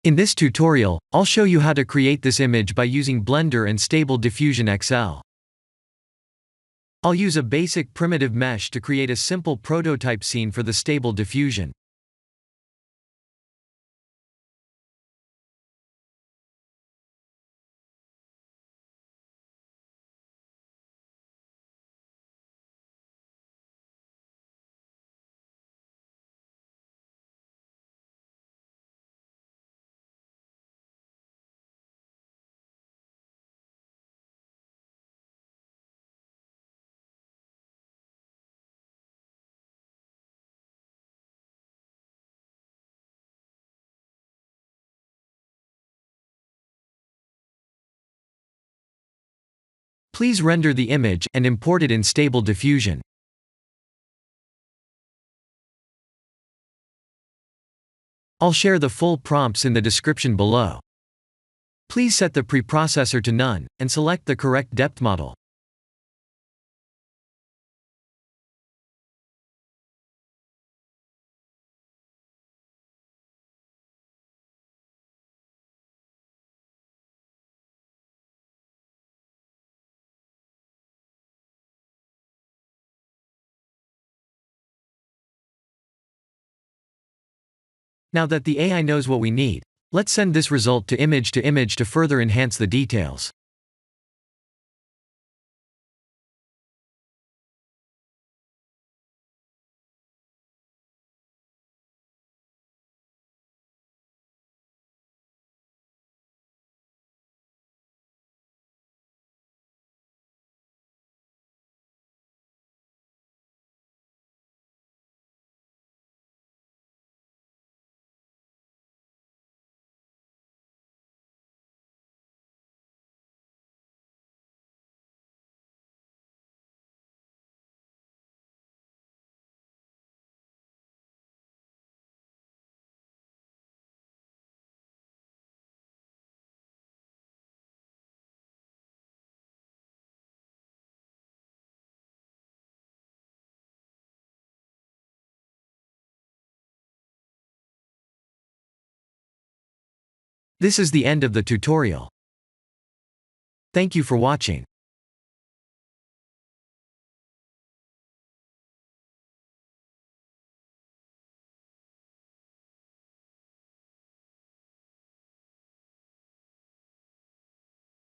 In this tutorial, I'll show you how to create this image by using Blender and Stable Diffusion XL. I'll use a basic primitive mesh to create a simple prototype scene for the Stable Diffusion. Please render the image and import it in Stable Diffusion. I'll share the full prompts in the description below. Please set the preprocessor to none, and select the correct depth model. Now that the AI knows what we need, let's send this result to image to further enhance the details. This is the end of the tutorial. Thank you for watching.